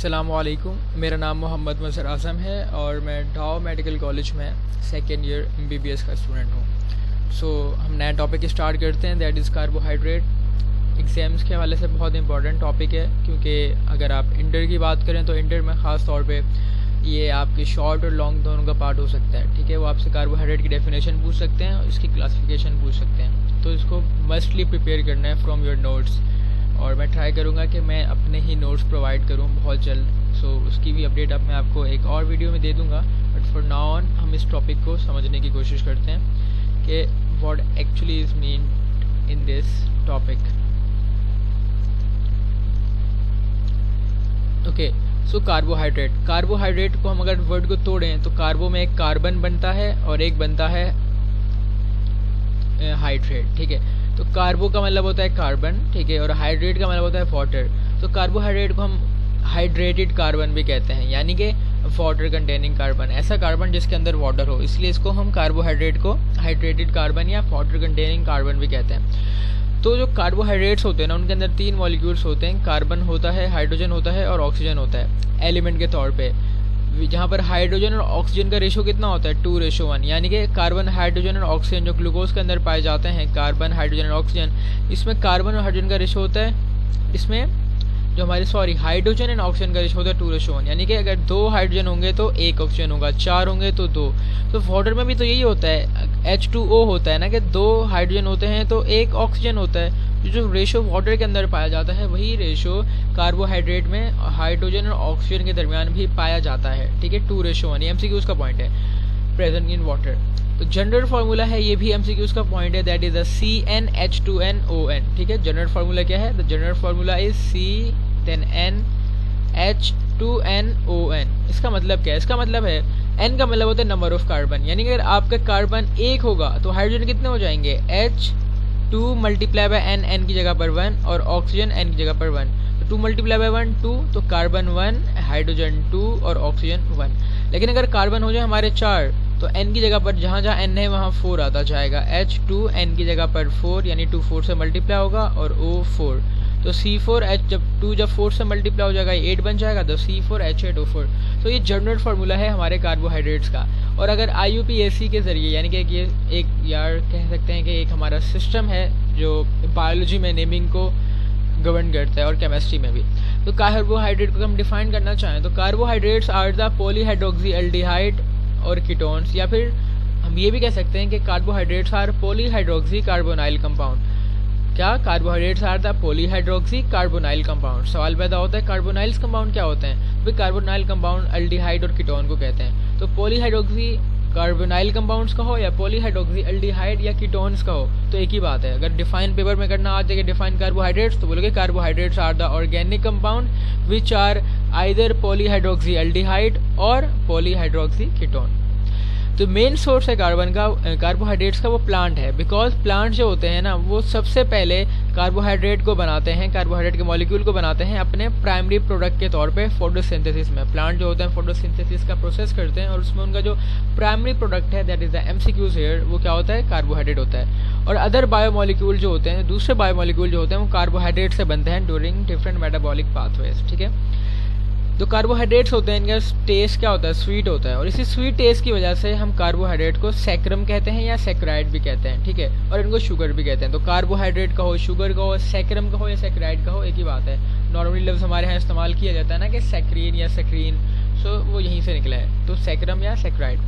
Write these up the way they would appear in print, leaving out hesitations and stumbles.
अस्सलामुअलैकुम, मेरा नाम मोहम्मद मज़हर आज़म है और मैं ढाओ मेडिकल कॉलेज में सेकेंड ईयर MBBS का स्टूडेंट हूँ। सो हम नया टॉपिक स्टार्ट करते हैं, दैट इज़ कार्बोहाइड्रेट। एग्ज़ाम्स के हवाले से बहुत इंपॉर्टेंट टॉपिक है, क्योंकि अगर आप इंटर की बात करें तो इंटर में ख़ास तौर पे ये आपके शॉर्ट और लॉन्ग दोनों का पार्ट हो सकता है। ठीक है, वो आपसे कार्बोहाइड्रेट की डेफिनेशन पूछ सकते हैं और इसकी क्लासिफिकेशन पूछ सकते हैं, तो इसको मस्टली प्रिपेयर करना है फ्रॉम योर नोट्स। और मैं ट्राई करूँगा कि मैं अपने ही नोट्स प्रोवाइड करूँ बहुत जल्द। सो उसकी भी अपडेट अब मैं आपको एक और वीडियो में दे दूँगा। बट फॉर नाउ ऑन हम इस टॉपिक को समझने की कोशिश करते हैं कि what actually is mean in this topic. Okay, so carbohydrate को हम अगर वर्ड को तोड़ें तो कार्बो में एक कार्बन बनता है और एक बनता है हाइड्रेट। ठीक है, तो कार्बो का मतलब होता है कार्बन, ठीक है, और हाइड्रेट का मतलब होता है वाटर। तो कार्बोहाइड्रेट को हम हाइड्रेटेड कार्बन भी कहते हैं, यानी कि वाटर कंटेनिंग कार्बन, ऐसा कार्बन जिसके अंदर वाटर हो, इसलिए इसको हम कार्बोहाइड्रेट को हाइड्रेटेड कार्बन या वाटर कंटेनिंग कार्बन भी कहते हैं। तो जो कार्बोहाइड्रेट्स होते हैं ना, उनके अंदर 3 मॉलिक्यूल्स होते हैं, कार्बन होता है, हाइड्रोजन होता है और ऑक्सीजन होता है एलिमेंट के तौर पे। जहाँ पर हाइड्रोजन और ऑक्सीजन का रेशो कितना होता है 2:1, यानी कि कार्बन, हाइड्रोजन और ऑक्सीजन जो ग्लूकोज के अंदर पाए जाते हैं, कार्बन, हाइड्रोजन और ऑक्सीजन, इसमें कार्बन और हाइड्रोजन का रेशो होता है, इसमें जो हमारे हाइड्रोजन एंड ऑक्सीजन का रेशो होता है 2:1, यानी कि अगर 2 हाइड्रोजन होंगे तो 1 ऑक्सीजन होगा, 4 होंगे तो 2। तो वाटर में भी तो यही होता है, H2O होता है ना, कि 2 हाइड्रोजन होते हैं तो 1 ऑक्सीजन होता है। जो रेशो वाटर के अंदर पाया जाता है वही रेशो कार्बोहाइड्रेट में हाइड्रोजन और ऑक्सीजन के दरमियान भी पाया जाता है। ठीक है, 2:1, ये MCQs का पॉइंट है, प्रेजेंट इन वाटर। तो जनरल फार्मूला है, ये भी MCQs का पॉइंट है, दैट इज द CnH2nOn। ठीक है, जनरल फार्मूला क्या है? The general formula is CnH2nOn। इसका मतलब क्या है? इसका मतलब है n का मतलब होता है नंबर ऑफ कार्बन, यानी कि अगर आपका कार्बन 1 होगा तो हाइड्रोजन कितने हो जाएंगे? H2 मल्टीप्लाई बाय n की जगह पर 1 और ऑक्सीजन n की जगह पर 1। तो 2 मल्टीप्लाई बाय 1 2, तो कार्बन 1, हाइड्रोजन 2 और ऑक्सीजन 1। लेकिन अगर कार्बन हो जाए हमारे 4 तो n की जगह पर जहाँ जहाँ n है वहाँ 4 आता जाएगा, H2 n की जगह पर 4, यानी 2 4 से मल्टीप्लाई होगा और O 4। तो C4H जब 4 से मल्टीप्लाई हो जाएगा 8 बन जाएगा, तो C4H8O4। तो ये जनरल फार्मूला है हमारे कार्बोहाइड्रेट्स का। और अगर IUPAC के ज़रिए, यानी कि ये एक यार कह सकते हैं कि एक हमारा सिस्टम है जो बायोलॉजी में नेमिंग को गवर्न करता है और केमिस्ट्री में भी, तो कार्बोहाइड्रेट को हम डिफाइन करना चाहें तो carbohydrates are the polyhydroxy aldehyde और कीटोन्स, या फिर हम ये भी कह सकते हैं कि carbohydrates are polyhydroxy carbonyl compound. क्या? Carbohydrates are the polyhydroxy carbonyl compound. सवाल पैदा होता है कार्बोनाइल्स कंपाउंड क्या होते हैं? भाई कार्बोनाइल कंपाउंड एल्डिहाइड और कीटोन को कहते हैं। तो पॉलीहाइड्रोक्सी कार्बोनाइल कंपाउंड्स का हो या पॉलीहाइड्रोक्सी एल्डिहाइड या कीटोन्स का हो, तो एक ही बात है। अगर डिफाइन पेपर में करना आ जाएगा डिफाइन कार्बोहाइड्रेट्स, तो बोलोगे carbohydrates are the organic compound which are either polyhydroxy aldehyde or polyhydroxy ketone. तो मेन सोर्स है कार्बोहाइड्रेट्स का वो प्लांट है, बिकॉज प्लांट जो होते हैं ना वो सबसे पहले कार्बोहाइड्रेट को बनाते हैं, कार्बोहाइड्रेट के मॉलिक्यूल को बनाते हैं अपने प्राइमरी प्रोडक्ट के तौर पे फोटोसिंथेसिस में। प्लांट जो होते हैं फोटोसिंथेसिस का प्रोसेस करते हैं और उसमें उनका जो प्राइमरी प्रोडक्ट है, that is the MCQs here, वो क्या होता है? कार्बोहाइड्रेट होता है। और अदर बायोमोलिक्यूल जो होते हैं, दूसरे बायोमोलिक्यूल जो होते हैं वो कार्बोहाइड्रेट से बनते हैं ड्यूरिंग डिफरेंट मेटाबॉलिक पाथवेज। ठीक है, तो कार्बोहाइड्रेट्स होते हैं, इनका टेस्ट क्या होता है? स्वीट होता है। और इसी स्वीट टेस्ट की वजह से हम कार्बोहाइड्रेट को सैक्रम कहते हैं या सैक्राइड भी कहते हैं। ठीक है, और इनको शुगर भी कहते हैं। तो कार्बोहाइड्रेट का हो, शुगर का हो, सैक्रम का हो या सैक्राइड का हो, एक ही बात है। नॉर्मली लफ्ज़ हमारे यहाँ इस्तेमाल किया जाता है ना कि सैक्रीन या सैक्रीन, सो वो यहीं से निकला है, तो सैक्रम या सैक्राइड।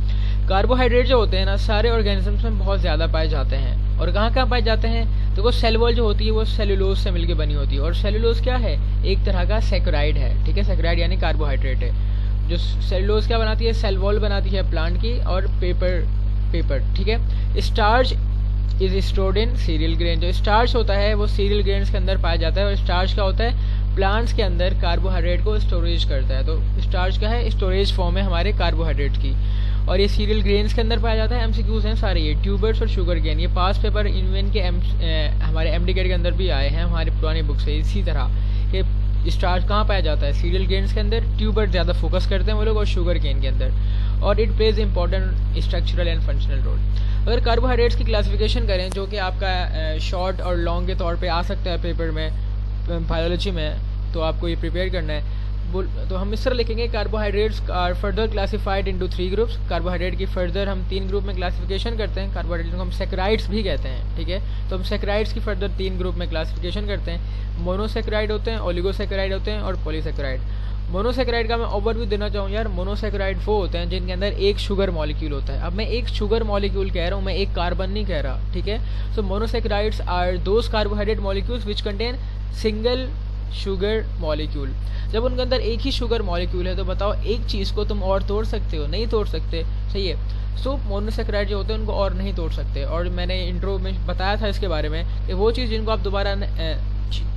कार्बोहाइड्रेट जो होते हैं ना सारे ऑर्गेनिजम्स में बहुत ज़्यादा पाए जाते हैं। और कहाँ कहाँ पाए जाते हैं? तो वो सेल वॉल जो होती है वो सेलुलोज से मिलकर बनी होती है, और सेलुलोज क्या है? एक तरह का सैकराइड है। ठीक है, सैकराइड यानी कार्बोहाइड्रेट है। जो सेलुलोज क्या बनाती है? सेल वॉल बनाती है प्लांट की, और पेपर। ठीक है, starch is stored in serial grain. जो स्टार्च होता है वो सीरियल ग्रेन्स के अंदर पाया जाता है, और स्टार्च क्या होता है? प्लांट्स के अंदर कार्बोहाइड्रेट को स्टोरेज करता है। तो स्टार्च क्या है? स्टोरेज फॉर्म है हमारे कार्बोहाइड्रेट की, और ये सीरियल ग्रेन्स के अंदर पाया जाता है। MCQs हैं सारे ये, ट्यूबर्स और शुगर केन। ये पास पेपर इवन के हमारे MDCAT के अंदर भी आए हैं हमारी पुरानी बुक से। इसी तरह कि स्टार्च कहाँ पाया जाता है? सीरियल ग्रेन्स के अंदर। ट्यूबर ज़्यादा फोकस करते हैं वो लोग, और शुगर केन के अंदर। और it plays important structural and functional role. अगर कार्बोहाइड्रेट्स की क्लासिफिकेशन करें जो कि आपका शॉर्ट और लॉन्ग के तौर पे आ सकता है पेपर में बायोलॉजी में, तो आपको ये प्रिपेयर करना है। तो हम इस तरह लिखेंगे carbohydrates are further classified into 3 groups. Carbohydrate की फर्दर हम 3 ग्रुप में क्लासिफिकेशन करते हैं। कार्बोहाइड्रेट को हम सैकराइड्स भी कहते हैं, ठीक है। तो हम सैकराइड्स की फर्दर 3 ग्रुप में क्लासिफिकेशन करते हैं। मोनोसैकराइड होते हैं, ओलिगोसैकराइड होते हैं और पॉलीसैकराइड। मोनोसैकराइड का मैं ओवरव्यू देना चाहूँ यार, मोनोसैकराइड वो होते हैं जिनके अंदर एक शुगर मॉलिक्यूल होता है। अब मैं एक शुगर मॉलिक्यूल कह रहा हूँ, मैं एक कार्बन नहीं कह रहा, ठीक है। So monosaccharides are those carbohydrate molecules which contain single sugar molecule. जब उनके अंदर एक ही शुगर मॉलिक्यूल है तो बताओ एक चीज़ को तुम और तोड़ सकते हो? नहीं तोड़ सकते, सही है। सो मोनोसैकराइड जो होते हैं उनको और नहीं तोड़ सकते। और मैंने इंट्रो में बताया था इसके बारे में कि वो चीज़ जिनको आप दोबारा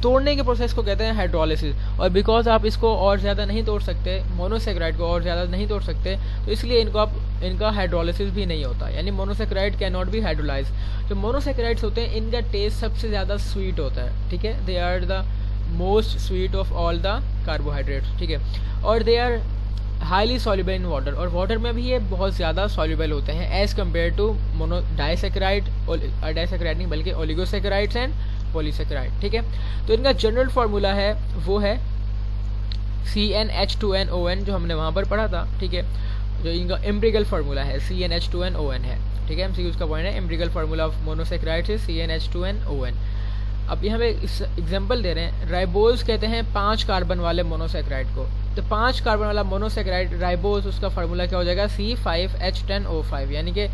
तोड़ने के प्रोसेस को कहते हैं हाइड्रोलिसिस। और बिकॉज आप इसको और ज़्यादा नहीं तोड़ सकते, मोनोसैकराइड को और ज़्यादा नहीं तोड़ सकते, तो इसलिए इनका हाइड्रोलिसिस भी नहीं होता, यानी monosaccharide can not be hydrolyse. जो मोनोसैकराइड्स होते हैं इनका टेस्ट सबसे ज़्यादा स्वीट होता है, ठीक है। They are the most sweet of all the carbohydrates, ठीक है। और they are highly soluble in water, और वाटर में भी ये बहुत ज़्यादा सॉल्युबल होते हैं एज़ कम्पेयर टू डाइसैकराइड नहीं बल्कि ओलिगोसैकराइड्स एंड पॉलीसैकराइड, ठीक है। तो इनका जनरल फार्मूला है वो है CnH2nOn, जो हमने वहाँ पर पढ़ा था, ठीक है। जो इनका एम्पिरिकल फार्मूला है CnH2nOn है, ठीक है। MCQ का पॉइंट है, empirical formula of monosaccharides is CnH2nOn। अब यहाँ पे एग्जांपल दे रहे हैं, राइबोज कहते हैं 5 कार्बन वाले मोनोसैकराइड को। तो 5 कार्बन वाला मोनोसैकराइड राइबोज, उसका फार्मूला क्या हो जाएगा C5H10O5, यानी कि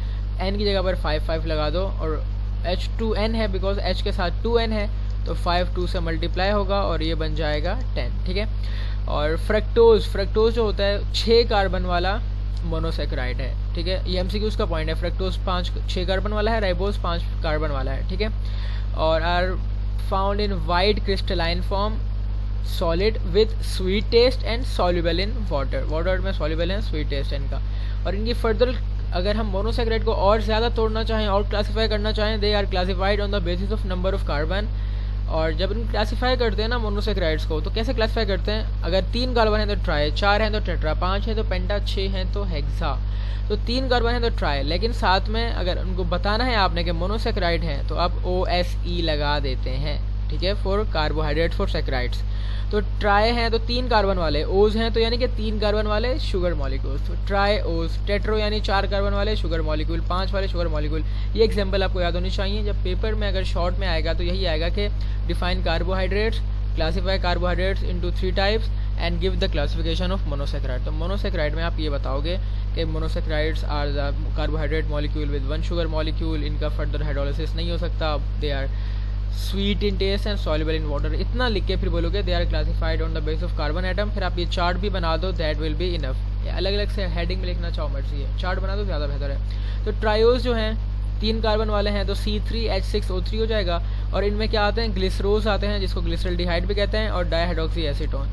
N की जगह पर 5 लगा दो, और H2N है बिकॉज H के साथ 2N है, तो 5 2 से मल्टीप्लाई होगा और ये बन जाएगा 10, ठीक है। और फ्रक्टोज जो होता है 6 कार्बन वाला मोनोसैकराइड है, ठीक है। ये MCQ का पॉइंट है। फ्रक्टोज 6 कार्बन वाला है, राइबोज 5 कार्बन वाला है, ठीक है। और are found in white crystalline form, solid with sweet taste and soluble in water में सॉल्युबल है, स्वीट टेस्ट है इनका। और इनकी फर्दर अगर हम मोनोसैकराइड को और ज़्यादा तोड़ना चाहें और क्लासीफाई करना चाहें, they are classified on the basis of number of carbon. और जब हम क्लासीफाई करते हैं ना मोनोसैकराइड्स को, तो कैसे क्लासीफाई करते हैं? अगर 3 कार्बन है तो ट्राई, 4 हैं तो टेट्रा, 5 है तो पेंटा, 6 हैं तो हेक्सा। तो 3 कार्बन है तो ट्राई, लेकिन साथ में अगर उनको बताना है आपने कि मोनोसैकराइड हैं तो आप OSE लगा देते हैं, ठीक है, फॉर कार्बोहाइड्रेट फॉर सैकराइड्स। तो ट्राई हैं तो 3 कार्बन वाले, ओज हैं तो यानी कि 3 कार्बन वाले शुगर मॉलिक्यूल्स, तो ट्राई ओज। टेट्रो यानी 4 कार्बन वाले शुगर मॉलिक्यूल, 5 वाले शुगर मॉलिक्यूल। ये एग्जांपल आपको याद होनी चाहिए। जब पेपर में अगर शॉर्ट में आएगा तो यही आएगा कि define carbohydrates, classify carbohydrates into 3 types and give the classification of monosaccharide. तो मोनोसैकराइड में आप ये बताओगे कि monosaccharides are the carbohydrate molecule with 1 sugar molecule, इनका फर्दर हाइड्रोलिसिस नहीं हो सकता, they are sweet in taste and soluble in water. इतना लिख के फिर बोलोगे they are classified on the base of carbon atom. फिर आप ये चार्ट भी बना दो, दैट विल बी इनफ। अलग अलग से हेडिंग में लिखना चाहो मर्जी है, चार्ट बना दो ज़्यादा बेहतर है। तो ट्रायोज जो हैं 3 कार्बन वाले हैं तो C3H6O3 हो जाएगा। और इनमें क्या आते हैं? ग्लिसरोज आते हैं, जिसको ग्लिसरल्डिहाइड भी कहते हैं, और डाईहाइड्रोक्सी एसीटोन।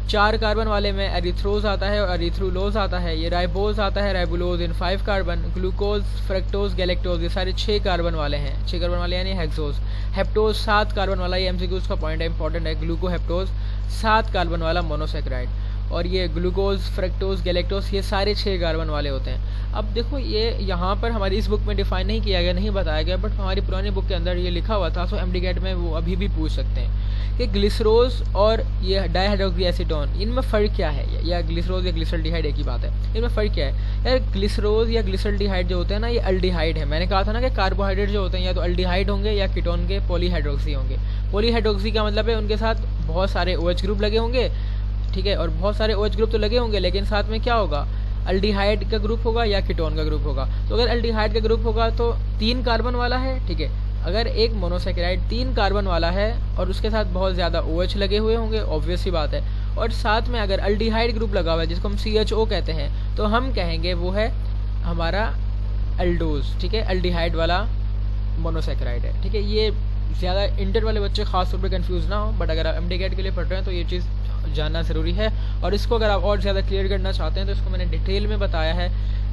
4 कार्बन वाले में एरिथ्रोज आता है और एरिथ्रोलोज आता है। ये राइबोज आता है, राइबुलोज इन 5 कार्बन। ग्लूकोज, फ्रक्टोज, गैलेक्टोज, ये सारे 6 कार्बन वाले हैं। 6 कार्बन वाले यानी हेक्सोज। हेप्टोज 7 कार्बन वाला, ये MCQ का पॉइंट है, इंपॉर्टेंट है। ग्लूकोहेप्टोज 7 कार्बन वाला मोनोसैकराइड। और ये ग्लूकोज, फ्रक्टोज, गैलेक्टोज, ये सारे 6 कार्बन वाले होते हैं। अब देखो ये यहाँ पर हमारी इस बुक में डिफाइन नहीं किया गया, नहीं बताया गया, बट हमारी पुरानी बुक के अंदर ये लिखा हुआ था। सो MDCAT में वो अभी भी पूछ सकते हैं कि ग्लिसरोज और ये डाईहाइड्रोक्सी एसीटोन, इनमें फ़र्क क्या है? या ग्लिसरोज या ग्लिसरल्डिहाइड एक ही बात है, इनमें फ़र्क क्या है? यार ग्लिसरोज या ग्लिसरल्डिहाइड जो होते हैं ना, ये अल्डिहाइड है। मैंने कहा था ना कि कार्बोहाइड्रेट जो होते हैं या तो अल्डिहाइड होंगे या कीटोन के पॉलीहाइड्रोक्सी होंगे। पॉलीहाइड्रोक्सी का मतलब है उनके साथ बहुत सारे OH ग्रुप लगे होंगे, ठीक है। और बहुत सारे OH ग्रुप तो लगे होंगे, लेकिन साथ में क्या होगा? अल्डिहाइड का ग्रुप होगा या कीटोन का ग्रुप होगा। तो अगर अल्डिहाइड का ग्रुप होगा तो 3 कार्बन वाला है, ठीक है। अगर एक मोनोसैकराइड 3 कार्बन वाला है और उसके साथ बहुत ज़्यादा OH लगे हुए होंगे, ऑब्वियस सी बात है, और साथ में अगर अल्डिहाइड ग्रुप लगा हुआ है जिसको हम CHO कहते हैं, तो हम कहेंगे वो है हमारा अल्डोज, ठीक है। अल्डिहाइड वाला मोनोसैकराइड है, ठीक है। ये ज़्यादा इंटर वाले बच्चे खास तौर पे कंफ्यूज ना हो, बट अगर आप MDCAT के लिए पढ़ रहे हैं तो ये चीज़ जानना ज़रूरी है। और इसको अगर आप और ज़्यादा क्लियर करना चाहते हैं तो इसको मैंने डिटेल में बताया है,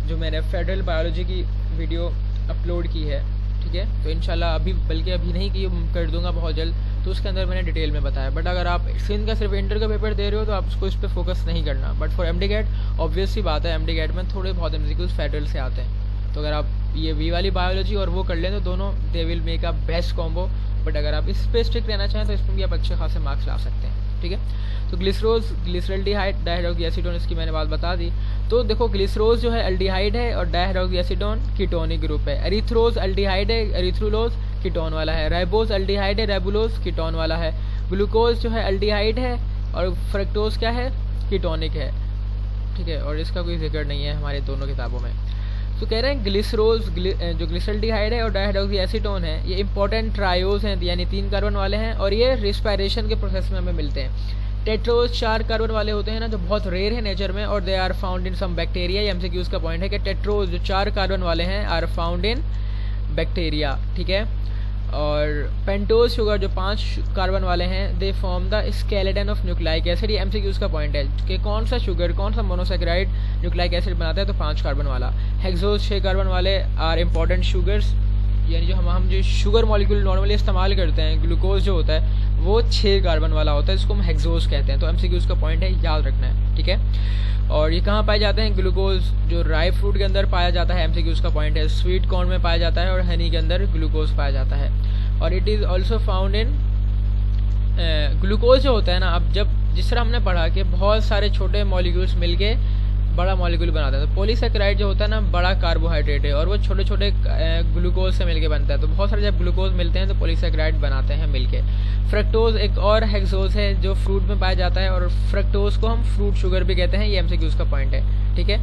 जो मैंने फेडरल बायोलॉजी की वीडियो अपलोड की है, ठीक है। तो इंशाल्लाह अभी, बल्कि अभी नहीं की, कर दूंगा बहुत जल्द, तो उसके अंदर मैंने डिटेल में बताया। बट अगर आप सिंध का सिर्फ इंटर का पेपर दे रहे हो तो आप उसको इस पर फोकस नहीं करना। बट फॉर MDCAT ऑब्वियस सी बात है, MDCAT में थोड़े बहुत MCQs फेडरल से आते हैं। तो अगर आप ये वी वाली बायोलॉजी और वो कर लें तो दोनों they will make a best combo. But अगर आप इस पर स्ट्रिक्ट रहना चाहें तो इसमें भी आप अच्छे खासे मार्क्स ला सकते हैं। ठीक है। तो ग्लिसरोज ग्लिसरल्डिहाइड, डायहाइड्रोक्सीएसीटोन, इसकी मैंने बात बता दी। तो देखो ग्लिसरोज जो है अल्डिहाइड है और डायहाइड्रोक्सीएसीटोन कीटोनिक ग्रुप है। एरिथ्रोज अल्डिहाइड है, एरिथ्रुलोज कीटोन वाला है। राइबोज अल्डिहाइड है, राइबुलोज कीटोन वाला है। ग्लूकोज जो है अल्डिहाइड है और फ्रक्टोज क्या है, कीटोनिक है, ठीक है। और इसका कोई जिक्र नहीं है हमारे दोनों किताबों में। तो कह रहे हैं ग्लिसरोज जो ग्लिसरल्डिहाइड है और डायहाइड्रोक्सीएसीटोन है, ये इंपॉर्टेंट ट्रायोज हैं, यानी 3 कार्बन वाले हैं और ये रिस्पायरेशन के प्रोसेस में हमें मिलते हैं। टेट्रोज 4 कार्बन वाले होते हैं ना, जो बहुत रेयर है नेचर में, और they are found in some bacteria. ये एमसीक्यूज का पॉइंट है कि टेट्रोज जो 4 कार्बन वाले हैं आर फाउंड इन बैक्टीरिया, ठीक है। और पेंटोज शुगर जो 5 कार्बन वाले हैं, they form the skeleton of nucleic acid. ये एमसीक्यूज का पॉइंट है कि कौन सा शुगर, कौन सा मोनोसेकेराइड न्यूक्लिक एसिड बनाता है, तो 5 कार्बन वाला। हेक्सोज 6 कार्बन वाले आर इंपॉर्टेंट शुगर्स, यानी जो हम जो शुगर मॉलिक्यूल नॉर्मली इस्तेमाल करते हैं, ग्लूकोज जो होता है वो 6 कार्बन वाला होता है, जिसको हम हेक्सोज कहते हैं। तो एमसीक्यूज का पॉइंट है, याद रखना है, ठीक है। और ये कहाँ पाए जाते हैं, ग्लूकोज जो ड्राई फ्रूट के अंदर पाया जाता है, एमसीक्यूज का पॉइंट है। स्वीट कॉर्न में पाया जाता है और हनी के अंदर ग्लूकोज पाया जाता है। और it is also found in glucose जो होता है ना, अब जब जिस तरह हमने पढ़ा कि बहुत सारे छोटे मॉलिक्यूल्स मिलके बड़ा मॉलिक्यूल बनाता है, तो पॉलीसेकेराइड जो होता है ना बड़ा कार्बोहाइड्रेट है और वो छोटे छोटे ग्लूकोज से मिलके बनता है। तो बहुत सारे जब ग्लूकोज मिलते हैं तो पॉलीसेकेराइड बनाते हैं मिलके। फ्रक्टोज एक और हेक्सोज है जो फ्रूट में पाया जाता है और फ्रक्टोज को हम फ्रूट शुगर भी कहते हैं। ये एमसीक्यूज का पॉइंट है, ठीक है।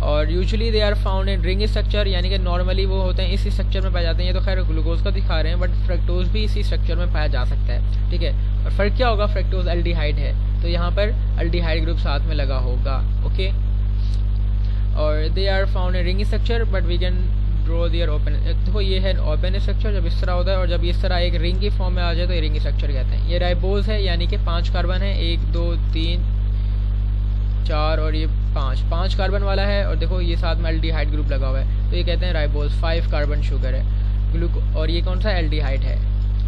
और usually they are found in ring structure, यानी कि नॉर्मली वो होते हैं इसी स्ट्रक्चर में पाए जाते हैं। ये तो खैर ग्लूकोज का दिखा रहे हैं, बट फ्रक्टोज भी इसी स्ट्रक्चर में पाया जा सकता है, ठीक है। और फर्क क्या होगा, फ्रक्टोज अल्डिहाइड है तो यहाँ पर अल्डिहाइड ग्रुप साथ में लगा होगा, ओके। और they are found in ring structure but we can draw their open. देखो ये है ओपन स्ट्रक्चर जब इस तरह होता है, और जब इस तरह एक रिंग की फॉर्म में आ जाए तो ये रिंग स्ट्रक्चर कहते हैं। ये राइबोज है, यानी कि 5 कार्बन है, 1 2 3 4 और ये 5 कार्बन वाला है। और देखो ये साथ में अल्डिहाइड ग्रुप लगा हुआ है, तो ये कहते हैं राइबोज, 5 कार्बन शुगर है। और ये कौन सा एल्डिहाइड है।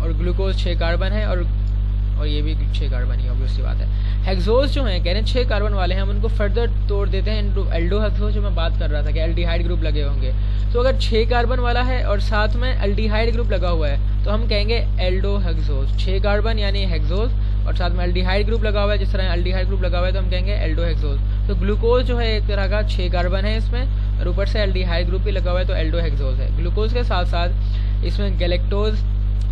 और ग्लूकोज 6 कार्बन है और ये भी 6 कार्बन ही, ऑब्वियस सी बात है। हेक्सोज जो हैं कह रहे हैं 6 कार्बन वाले हैं, हम उनको फर्दर तोड़ देते हैं इनटू एल्डोहेक्सोज, जो मैं बात कर रहा था कि एल्डिहाइड ग्रुप लगे होंगे। तो अगर 6 कार्बन वाला है और साथ में एल्डिहाइड ग्रुप लगा हुआ है तो हम कहेंगे एल्डोहेक्सोज। 6 कार्बन यानी हेक्सोज और साथ में एल्डिहाइड ग्रुप लगा हुआ है, जिस तरह एल्डिहाइड ग्रुप लगा हुआ है तो हम कहेंगे एल्डोहेक्सोज। तो ग्लूकोज जो है एक तरह का 6 कार्बन है इसमें, और ऊपर से एल्डिहाइड ग्रुप भी लगा हुआ है तो एल्डोहेक्सोज है। ग्लूकोज के साथ साथ इसमें गैलेक्टोज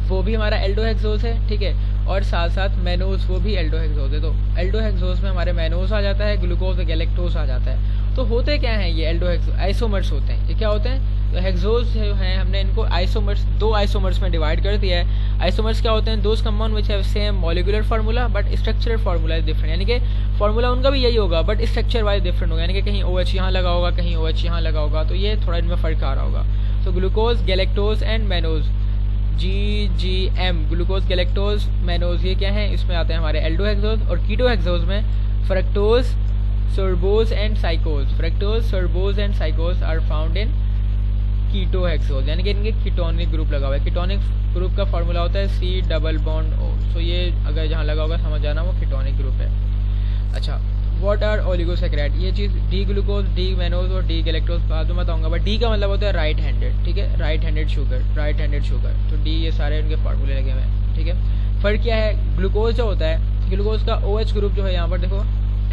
वो भी हमारा एल्डोहेक्सोज है, ठीक है। और साथ साथ मैनोज वो भी एल्डोहेक्सोज है। तो एल्डोहेक्सोज में हमारे मैनोज आ जाता है, ग्लूकोज गैलेक्टोज आ जाता है। तो होते क्या हैं ये एल्डोहेक्सोज, आइसोमर्स होते हैं। ये क्या होते हैं, तो हेक्सोज जो हैं हमने इनको आइसोमर्स, 2 आइसोमर्स में डिवाइड कर दिया है। आइसोमर्स क्या होते हैं, those compound which have same molecular formula but structural formula is different, यानी कि फार्मूला उनका भी यही होगा बट स्ट्रक्चर वाइज डिफरेंट होगा, यानी कि कहीं OH यहाँ लगा होगा, कहीं OH यहाँ लगा होगा, तो ये थोड़ा इनमें फ़र्क आ रहा होगा। तो glucose galactose and mannose, GGM, glucose galactose mannose, ये क्या है, इसमें आते हैं हमारे एल्डोहेक्सोज। और कीटोहेक्सोज में fructose sorbose and psicose, fructose sorbose and psicose are found in ketohexose, यानी कि इनके कीटोनिक ग्रुप लगा हुआ है। कीटोनिक ग्रुप का फार्मूला होता है C डबल बॉन्ड O। सो ये अगर जहाँ लगा होगा समझ जाना वो कीटोनिक ग्रुप है। अच्छा, व्हाट आर ओलिगोसैकेराइड, ये चीज़ डी ग्लूकोज, डी मैनोज और डी गैलेक्टोज बाद में बताऊंगा, बट डी का मतलब होता है राइट हैंडेड, ठीक है, right handed sugar, right handed sugar. तो डी ये सारे उनके फार्मूले लगे हुए हैं, ठीक है। फर्क क्या है, ग्लूकोज जो होता है, ग्लूकोज का OH ग्रुप जो है यहाँ पर देखो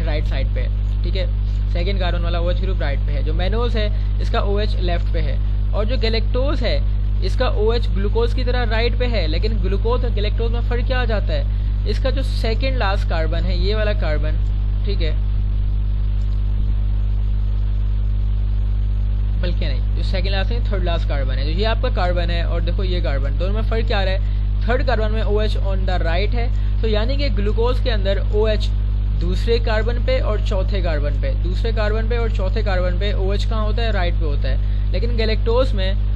राइट साइड पे है, ठीक है, 2nd कार्बन वाला OH ग्रुप राइट पे है। जो मैनोज है इसका OH लेफ्ट पे है। और जो गैलेक्टोज है इसका OH ग्लूकोज की तरह राइट पे है, लेकिन ग्लूकोज और गैलेक्टोज में फ़र्क क्या आ जाता है, इसका जो 2nd लास्ट कार्बन है ये वाला कार्बन, ठीक है, बल्कि नहीं, जो 2nd लास्ट है 3rd लास्ट कार्बन है, जो ये आपका कार्बन है और देखो ये कार्बन, दोनों में फ़र्क क्या आ रहा है, 3rd कार्बन में OH ऑन द राइट है। तो यानी कि ग्लूकोज के अंदर OH दूसरे कार्बन पे और चौथे कार्बन पे, दूसरे कार्बन पे और चौथे कार्बन पे OH कहाँ होता है, राइट पे होता है। लेकिन गैलेक्टोज में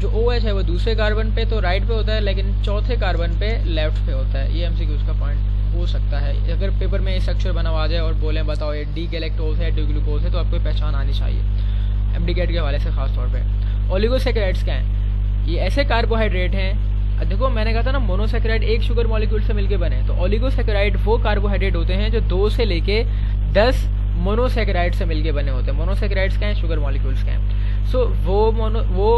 जो OH है वो दूसरे कार्बन पे तो राइट पे होता है, लेकिन चौथे कार्बन पे लेफ्ट पे होता है। ये एमसीक्यूज का पॉइंट हो सकता है, अगर पेपर में स्ट्रक्चर बना हुआ आ जाए और बोलें बताओ ये डी गैलेक्टोज है, डी ग्लूकोज है, तो आपको पहचान आनी चाहिए एमडीकेट के हवाले से खास तौर पे। ओलिगोसैकेराइड्स क्या हैं, ये ऐसे कार्बोहाइड्रेट हैं, देखो मैंने कहा था ना मोनोसैकेराइड एक शुगर मॉलिक्यूल से मिलके बने, तो ओलिगोसैकेराइड वो कार्बोहाइड्रेट होते हैं जो 2 से लेके 10 मोनोसैकेराइड से मिलके बने होते हैं। मोनोसैकेराइड्स क्या हैं, शुगर मॉलिक्यूल्स क्या हैं। सो वो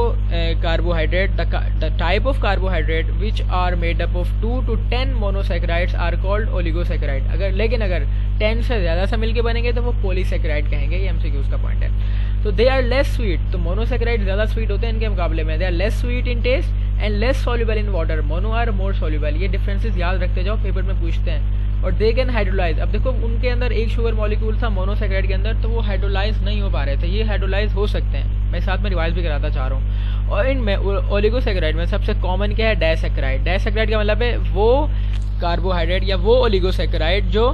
carbohydrate, the type of carbohydrate which are made up of 2 to 10 monosaccharides are called oligosaccharide. अगर 10 से ज़्यादा से मिलके बनेंगे तो वो पॉलीसेक्राइड कहेंगे। ये MCQ का पॉइंट है। तो दे आर लेस स्वीट, तो मोनोसेक्राइड ज़्यादा स्वीट होते हैं इनके मुकाबले में। They are less sweet in taste and less soluble in water, mono are more soluble. ये डिफरेंसेस याद रखते जाओ, पेपर में पूछते हैं। और दे कैन हाइड्रोलाइज, अब देखो उनके अंदर एक शुगर मॉलिक्यूल था मोनोसेक्राइड के अंदर, तो वो हाइड्रोलाइज नहीं हो पा रहे थे, ये हाइड्रोलाइज हो सकते हैं। मैं साथ में रिवाइज भी कराता चाह रहा हूँ। और इनमें ओलिगोसेक्राइड में सबसे कॉमन क्या है, डाइसेक्राइड। डाइसेक्राइड का मतलब है वो कार्बोहाइड्रेट या वो ओलिगोसेक्राइड जो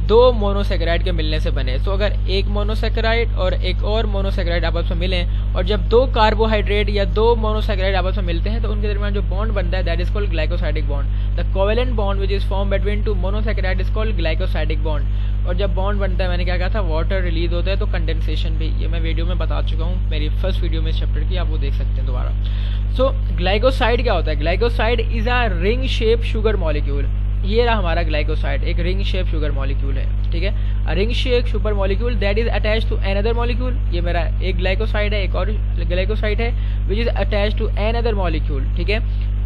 2 मोनोसेक्राइड के मिलने से बने। तो अगर एक मोनोसेक्राइड और एक और मोनोसेक्राइड आपस में मिलें, और जब 2 कार्बोहाइड्रेट या 2 मोनोसेक्राइड आपस में मिलते हैं तो उनके दरमियान जो बॉन्ड बनता है that is called glycosidic bond. The covalent bond which is form between 2 monosaccharide is called glycosidic bond. और जब बॉन्ड बनता है, मैंने क्या कहा था, वाटर रिलीज होता है तो कंडेंसेशन भी, ये मैं वीडियो में बता चुका हूँ, मेरी फर्स्ट वीडियो में इस चैप्टर की, आप वो देख सकते हैं दोबारा। सो ग्लाइकोसाइड क्या होता है, glycoside is a ring shape sugar molecule. ये रहा हमारा ग्लाइकोसाइड, एक रिंग शेप शुगर मॉलिक्यूल है, ठीक है। A ring shape sugar molecule that is attached to another molecule. ये मेरा एक ग्लाइकोसाइड है, एक और ग्लाइकोसाइड है which is attached to another molecule, ठीक है।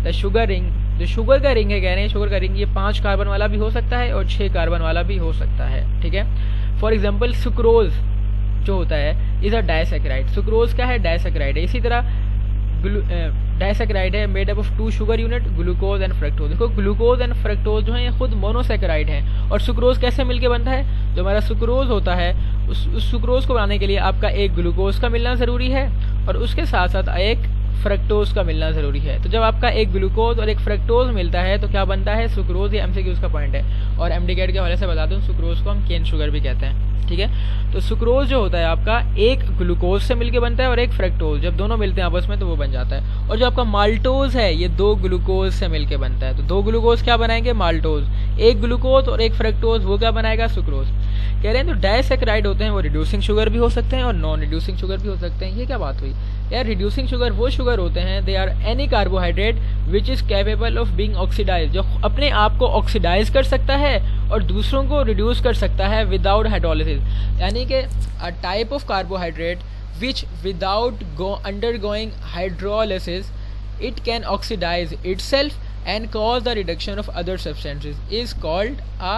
द शुगर रिंग, जो शुगर का रिंग है, कह रहे हैं शुगर का रिंग, ये 5 कार्बन वाला भी हो सकता है और 6 कार्बन वाला भी हो सकता है, ठीक है। फॉर एग्जाम्पल सुक्रोज जो होता है इज अ डाइसेक्राइड। सुक्रोज क्या है, डाइसेक्राइड है। इसी तरह डाइसेक्राइड है made up of 2 sugar unit, glucose and fructose. देखो ग्लूकोज एंड फ्रक्टोज जो है ये खुद मोनोसेक्राइड हैं। और सुक्रोज कैसे मिलके बनता है, जो हमारा सुक्रोज होता है उस सुक्रोज को बनाने के लिए आपका एक ग्लूकोज का मिलना ज़रूरी है और उसके साथ साथ एक फ्रक्टोज का मिलना ज़रूरी है। तो जब आपका एक ग्लूकोज और एक फ्रक्टोज मिलता है तो क्या बनता है, सुक्रोज। ये MCQ का पॉइंट है। और MDCAT के हवाले से बता दूँ, सुक्रोज को हम केन शुगर भी कहते हैं, ठीक है। तो सुक्रोज जो होता है आपका एक ग्लूकोज से मिलके बनता है और एक फ्रक्टोज, जब दोनों मिलते हैं आपस में तो वो बन जाता है। और जो आपका माल्टोज है ये 2 ग्लूकोज से मिलके बनता है। तो 2 ग्लूकोज क्या बनाएंगे, माल्टोज। एक ग्लूकोज और एक फ्रक्टोज, वो क्या बनाएगा, सुक्रोज। कह रहे हैं तो डाइसेक्राइड होते हैं वो रिड्यूसिंग शुगर भी हो सकते हैं और नॉन रिड्यूसिंग शुगर भी हो सकते हैं। ये क्या बात हुई यार, रिड्यूसिंग शुगर वो शुगर होते हैं, they are any carbohydrate which is capable of being oxidise, जो अपने आप को ऑक्सीडाइज कर सकता है और दूसरों को रिड्यूस कर सकता है विदाउट हाइड्रोलिसिस। यानी कि a type of carbohydrate which without undergoing hydrolysis it can oxidize itself and cause the reduction of other substances is called a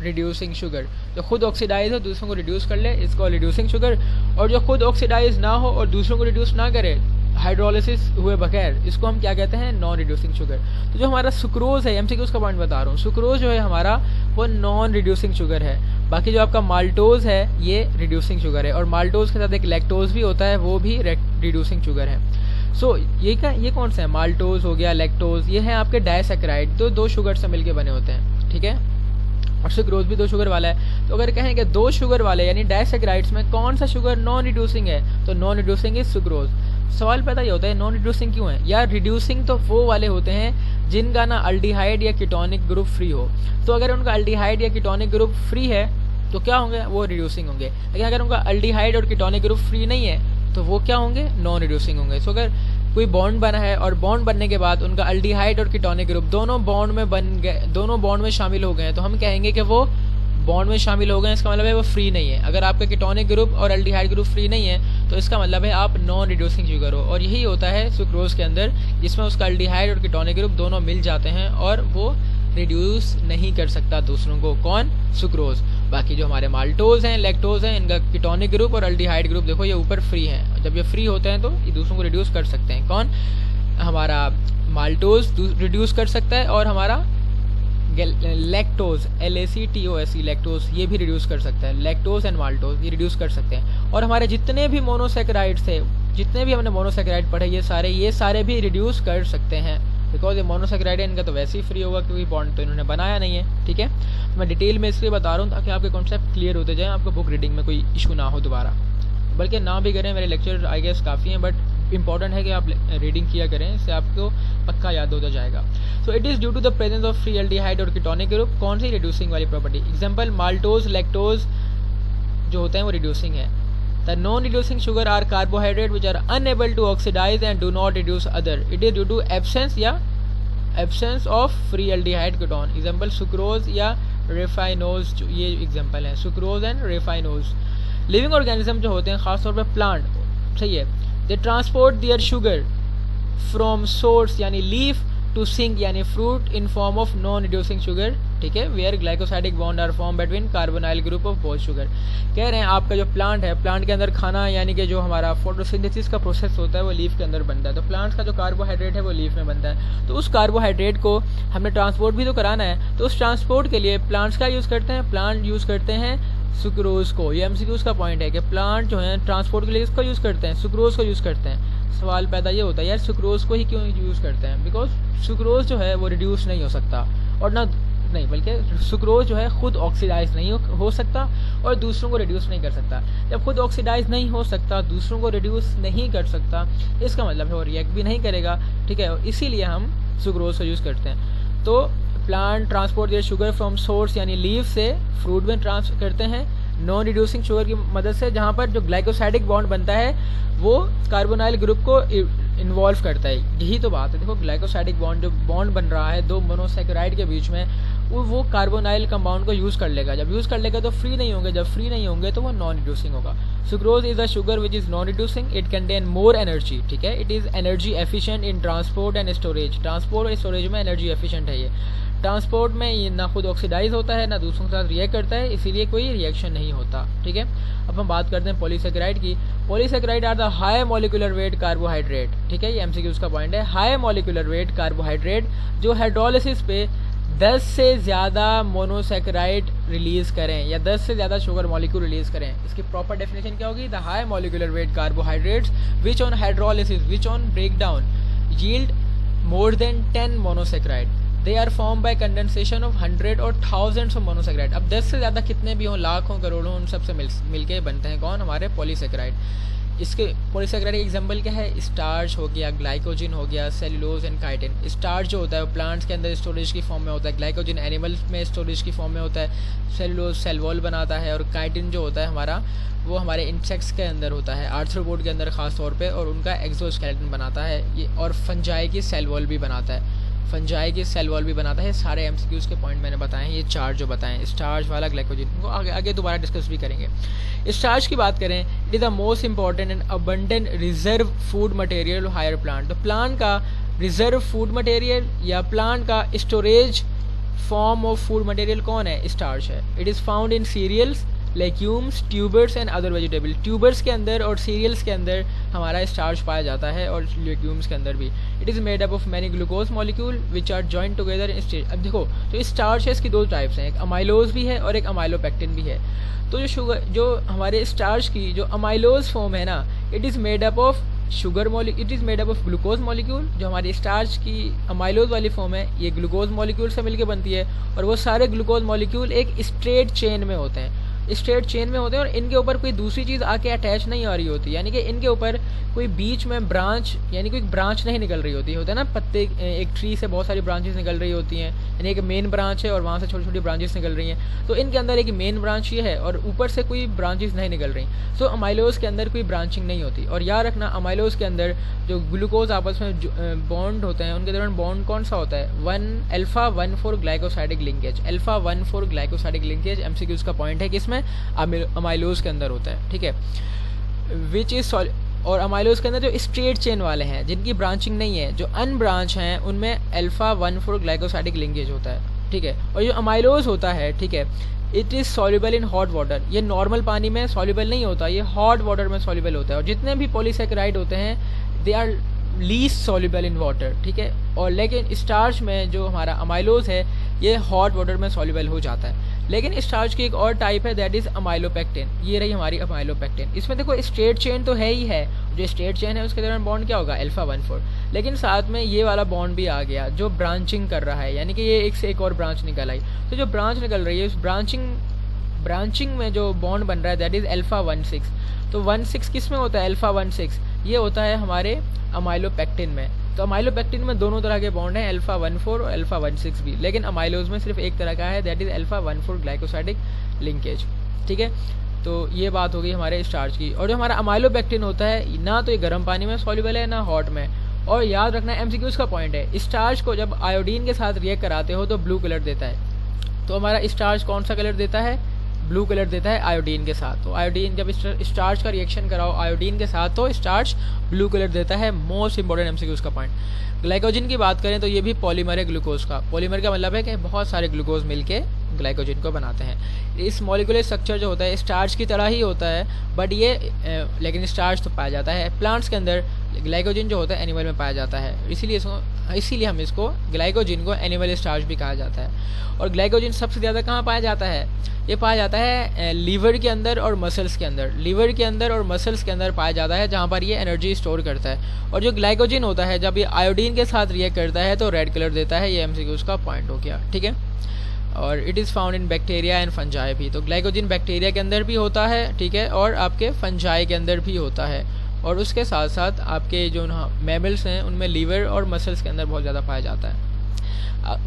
reducing sugar। जो खुद ऑक्सीडाइज हो दूसरों को रिड्यूस कर ले इसको रिड्यूसिंग शुगर, और जो खुद ऑक्सीडाइज ना हो और दूसरों को रिड्यूस ना करे हाइड्रोलिसिस हुए बगैर, इसको हम क्या कहते हैं, नॉन रिड्यूसिंग शुगर। तो जो हमारा सुक्रोज है, MCQ का पॉइंट बता रहा हूँ, सुक्रोज जो है हमारा वो नॉन रिड्यूसिंग शुगर है। बाकी जो आपका माल्टोज है ये रिड्यूसिंग शुगर है, और माल्टोज के साथ एक लैक्टोज भी होता है, वो भी रिड्यूसिंग शुगर है। सो ये कौन सा है, माल्टोज हो गया, लैक्टोज, ये है आपके डाइसेक्राइड, तो 2 शुगर से मिलके बने होते हैं, ठीक है। और सुक्रोज भी 2 शुगर वाला है। तो अगर कहें कि 2 शुगर वाले यानी डाइसेक्राइड्स में कौन सा शुगर नॉन रिड्यूसिंग है, तो नॉन रिड्यूसिंग इज सुक्रोज। सवाल पैदा ये होता है नॉन रिड्यूसिंग क्यों है यार, रिड्यूसिंग तो वो वाले होते हैं जिनका ना अल्डिहाइड या कीटोनिक ग्रुप फ्री हो। तो अगर उनका अल्डिहाइड या कीटोनिक ग्रुप फ्री है तो क्या होंगे, वो रिड्यूसिंग होंगे। लेकिन अगर उनका अल्डिहाइड और कीटोनिक ग्रुप फ्री नहीं है तो वो क्या होंगे, नॉन रिड्यूसिंग होंगे। सो अगर कोई बॉन्ड बना है और बॉन्ड बनने के बाद उनका अल्डिहाइड और कीटोनिक ग्रुप दोनों बॉन्ड में बन गए, दोनों बॉन्ड में शामिल हो गए हैं, तो हम कहेंगे कि वो बॉन्ड में शामिल हो गए हैं, इसका मतलब है वो फ्री नहीं है। अगर आपका कीटोनिक ग्रुप और अल्डिहाइड ग्रुप फ्री नहीं है तो इसका मतलब है आप नॉन रिड्यूसिंग शुगर हो। और यही होता है सुक्रोज के अंदर, जिसमें उसका अल्डिहाइड और कीटोनिक ग्रुप दोनों मिल जाते हैं और वो रिड्यूस नहीं कर सकता दूसरों को, कौन, सुक्रोज। बाकी जो हमारे माल्टोज हैं, लैक्टोज हैं, इनका कीटोनिक ग्रुप और अल्डिहाइड ग्रुप देखो ये ऊपर फ्री हैं, जब ये फ्री होते हैं तो ये दूसरों को रिड्यूस कर सकते हैं। कौन, हमारा माल्टोज रिड्यूस कर सकता है और हमारा लैक्टोज, LACTOSE लैक्टोज, ये भी रिड्यूस कर सकता है। लैक्टोज एंड माल्टोज ये रिड्यूस कर सकते हैं। और हमारे जितने भी मोनोसेक्राइड्स थे, जितने भी हमने मोनोसेक्राइड पढ़े, ये सारे भी रिड्यूस कर सकते हैं, बिकॉज ये मोनोसेक्राइड है, इनका तो वैसे ही फ्री होगा क्योंकि बॉन्ड तो इन्होंने बनाया नहीं है, ठीक है। मैं डिटेल में इसलिए बता रहा हूँ ताकि आपके कॉन्सेप्ट क्लियर होते जाएँ, आपको बुक रीडिंग में कोई इशू ना हो दोबारा, बल्कि ना भी करें, मेरे लेक्चर आई गेस काफ़ी हैं, बट इंपॉर्टेंट है कि आप रीडिंग किया करें, इससे आपको पक्का याद होता जाएगा। So it is due to the presence of free aldehyde or ketonic group. कौन सी रिड्यूसिंग वाली प्रॉपर्टी, एग्जांपल माल्टोज, लैक्टोज जो होते हैं वो रिड्यूसिंग है। The non reducing sugar are carbohydrate which are unable to oxidise and do not reduce other. It is due to absence of free aldehyde ketone, example sucrose या raffinose, ये example है sucrose and raffinose. Living organism जो होते हैं खासतौर पर plant, सही है, they transport their sugar from source यानी लीफ टू सिंक यानी fruit in form of non reducing sugar, ठीक है, where glycosidic bond are form between carbonyl group of both sugar. कह रहे हैं आपका जो प्लांट है, प्लांट के अंदर खाना यानी कि जो हमारा फोटोसिंथेसिस का प्रोसेस होता है वो लीफ के अंदर बनता है, तो प्लांट्स का जो कार्बोहाइड्रेट है वो लीफ में बनता है, तो उस कार्बोहाइड्रेट को हमने ट्रांसपोर्ट भी तो कराना है, तो उस ट्रांसपोर्ट के लिए प्लांट्स का यूज़ करते हैं, प्लांट यूज़ करते हैं सुक्रोज को। ये एमसीक्यूज का पॉइंट है कि प्लांट जो है ट्रांसपोर्ट के लिए इसको यूज़ करते हैं, सुक्रोज को यूज़ करते हैं। सवाल पैदा ये होता है यार सुक्रोज को ही क्यों यूज़ करते हैं, बिकॉज सुक्रोज जो है वो रिड्यूस नहीं हो सकता, और ना नहीं बल्कि सुक्रोज जो है खुद ऑक्सीडाइज नहीं हो सकता और दूसरों को रिड्यूस नहीं कर सकता। जब खुद ऑक्सीडाइज नहीं हो सकता, दूसरों को रिड्यूस नहीं कर सकता, इसका मतलब है वो रिएक्ट भी नहीं करेगा, ठीक है, और इसीलिए हम सुक्रोज को यूज़ करते हैं। तो plant transport their sugar from source यानी लीफ से फ्रूट में ट्रांसफर करते हैं नॉन रिड्यूसिंग शुगर की मदद से, जहाँ पर जो ग्लाइकोसाइडिक बॉन्ड बनता है वो कार्बोनाइल ग्रुप को इन्वॉल्व करता है। यही तो बात है, देखो ग्लाइकोसाइडिक बॉन्ड जो बॉन्ड बन रहा है दो मोनोसैकेराइड के बीच में, वो कार्बोनाइल कंपाउंड को यूज़ कर लेगा, जब यूज़ कर लेगा तो फ्री नहीं होंगे, जब फ्री नहीं होंगे तो वो नॉन रिड्यूसिंग होगा। Sucrose is a sugar which is non reducing, it contain more energy, ठीक है, it is energy efficient in transport and storage, transport और स्टोरेज में एनर्जी एफिशिएंट है ये। ट्रांसपोर्ट में ये ना खुद ऑक्सीडाइज होता है ना दूसरों के साथ रिएक्ट करता है, इसीलिए कोई रिएक्शन नहीं होता, ठीक है। अब हम बात करते हैं पॉलीसेकेराइड की। Polysaccharide are the high molecular weight carbohydrate, ठीक है, ये एमसीक्यूज का पॉइंट है। हाई मॉलिक्यूलर वेट कार्बोहाइड्रेट जो हाइड्रोलिसिस पे 10 से ज़्यादा मोनोसैकेराइड रिलीज़ करें या 10 से ज़्यादा शुगर मॉलिक्यूल रिलीज़ करें, इसकी प्रॉपर डेफिनेशन क्या होगी, the high molecular weight carbohydrates which on hydrolysis which on breakdown yield more than 10 monosaccharide, they are form by condensation of 100 or thousands of monosaccharide. अब 10 से ज़्यादा कितने भी हों, लाखों करोड़ों, उन सबसे मिलके बनते हैं कौन, हमारे पॉलीसैकेराइड। इसके पॉलीसैकेराइड एग्जांपल क्या है, स्टार्च हो गया, ग्लाइकोजिन हो गया, सेलुलोज एंड काइटिन। स्टार्च जो होता है वो प्लांट्स के अंदर स्टोरेज की फॉर्म में होता है, ग्लाइकोजिन एनिमल्स में स्टोरेज की फॉर्म में होता है, सेलुलोज सेल वॉल बनाता है, और काइटिन जो होता है हमारा वो हमारे इंसेक्ट्स के अंदर होता है, आर्थ्रोपोड के अंदर खास तौर पे, और उनका एक्सोस्केलेटन बनाता है ये, और फंजाई की सेल वॉल भी बनाता है, फंजाई की सेल वॉल भी बनाता है। सारे एमसीक्यूज के पॉइंट मैंने बताए हैं, ये चार जो बताएं, स्टार्च वाला, ग्लाइकोजिन, को आगे दोबारा डिस्कस भी करेंगे। स्टार्च की बात करें, it is the most important and abundant reserve food material higher plant. तो प्लांट का रिजर्व फूड मटेरियल या प्लांट का storage form of food material कौन है, स्टार्च है। It is found in cereals, legumes, tubers and other vegetable. Tubers के अंदर और सीरियल्स के अंदर हमारा स्टार्च पाया जाता है, और लेग्यूम्स के अंदर भी। It is made up of many glucose molecule which are joint together in stage. अब देखो तो स्टार्च है, इसकी दो टाइप्स हैं, एक अमाइलोज भी है और एक अमाइलोपेक्टिन भी है। तो जो शुगर जो हमारे स्टार्च की जो अमाइलोज फॉर्म है ना, it is made up of sugar molecule, it is made up of glucose molecule. जो हमारी स्टार्च की अमाइलोज वाली फॉर्म है ये ग्लूकोज मॉलिक्यूल से मिलकर बनती है, और वो सारे ग्लूकोज मॉलिक्यूल एक स्ट्रेट चेन में होते हैं, स्ट्रेट चेन में होते हैं, और इनके ऊपर कोई दूसरी चीज़ आके अटैच नहीं आ रही होती, यानी कि इनके ऊपर कोई बीच में ब्रांच यानी कोई ब्रांच नहीं निकल रही होती, होता है ना पत्ते, एक ट्री से बहुत सारी ब्रांचेस निकल रही होती हैं, यानी एक मेन ब्रांच है और वहाँ से छोटी छोटी ब्रांचेस निकल रही हैं, तो इनके अंदर एक मेन ब्रांच ये है और ऊपर से कोई ब्रांचेस नहीं निकल रही। सो अमाइलोज के अंदर कोई ब्रांचिंग नहीं होती, और याद रखना अमाइलोज के अंदर जो ग्लूकोज आपस में बॉन्ड होते हैं उनके दौरान बॉन्ड कौन सा होता है, 1α14 glycosidic linkage, alpha 14 glycosidic linkage MCQs का पॉइंट है कि इसमें अमाइलोज के अंदर होता है, ठीक है, विच इज और अमाइलोज के अंदर जो स्ट्रेट चेन वाले हैं जिनकी ब्रांचिंग नहीं है, जो अनब्रांच हैं, उनमें α14 ग्लाइकोसाइडिक लिंकेज होता है, ठीक है। और जो अमाइलोज होता है, ठीक है, it is soluble in hot water, ये नॉर्मल पानी में सॉल्युबल नहीं होता, ये हॉट वाटर में सॉल्युबल होता है, और जितने भी पॉलीसैकेराइड होते हैं they are least soluble in water, ठीक है। और लेकिन स्टार्च में जो हमारा अमाइलोज है ये हॉट वाटर में सॉल्युबल हो जाता है। लेकिन स्टार्च की एक और टाइप है, दैट इज़ अमाइलोपेक्टिन, ये रही हमारी अमाइलोपेक्टिन। इसमें देखो स्ट्रेट चेन तो है ही है, जो स्ट्रेट चेन है उसके दौरान बॉन्ड क्या होगा, α14, लेकिन साथ में ये वाला बॉन्ड भी आ गया जो ब्रांचिंग कर रहा है, यानी कि ये एक से एक और ब्रांच निकल आई। तो जो ब्रांच निकल रही है उस ब्रांचिंग में जो बॉन्ड बन रहा है दैट इज़ α16। तो 16 किस में होता है, α16 ये होता है हमारे अमाइलोपेक्टिन में। तो अमाइलोपेक्टिन में दोनों तरह के बॉन्ड हैं, α14 और α16 भी, लेकिन अमाइलोज में सिर्फ एक तरह का है, दैट इज़ α14 ग्लाइकोसाइडिक लिंकेज, ठीक है। तो ये बात हो गई हमारे स्टार्च की। और जो हमारा अमाइलोपेक्टिन होता है ना तो ये गर्म पानी में सॉल्युबल है ना हॉट में। और याद रखना एमसीक्यूज का पॉइंट है, स्टार्च को जब आयोडीन के साथ रिएक्ट कराते हो तो ब्लू कलर देता है। तो हमारा स्टार्च कौन सा कलर देता है, ब्लू कलर देता है आयोडीन के साथ। तो आयोडीन जब स्टार्च का रिएक्शन कराओ आयोडीन के साथ तो स्टार्च ब्लू कलर देता है। मोस्ट इंपॉर्टेंट एमसीक्यूज का पॉइंट। ग्लाइकोजन की बात करें तो ये भी पॉलीमर है ग्लूकोज का। पॉलीमर का मतलब है कि बहुत सारे ग्लूकोज मिलके ग्लाइकोजन को बनाते हैं। इस मॉलिक्यूलर स्ट्रक्चर जो होता है स्टार्च की तरह ही होता है, बट ये लेकिन स्टार्च तो पाया जाता है प्लांट्स के अंदर, ग्लाइकोजन जो होता है एनिमल में पाया जाता है। इसीलिए हम इसको ग्लाइकोजन को एनिमल स्टार्च भी कहा जाता है। और ग्लाइकोजन सबसे ज़्यादा कहाँ पाया जाता है? ये पाया जाता है लीवर के अंदर और मसल्स के अंदर। लीवर के अंदर और मसल्स के अंदर पाया जाता है, जहाँ पर ये एनर्जी स्टोर करता है। और जो ग्लाइकोजन होता है जब ये आयोडीन के साथ रिएक्ट करता है तो रेड कलर देता है। ये एमसीक्यूज का पॉइंट हो गया, ठीक है। और it is found in bacteria and fungi भी। तो ग्लाइकोजन बैक्टीरिया के अंदर भी होता है, ठीक है, और आपके फंजाई के अंदर भी होता है। और उसके साथ साथ आपके जो मैमल्स हैं उनमें लीवर और मसल्स के अंदर बहुत ज़्यादा पाया जाता है।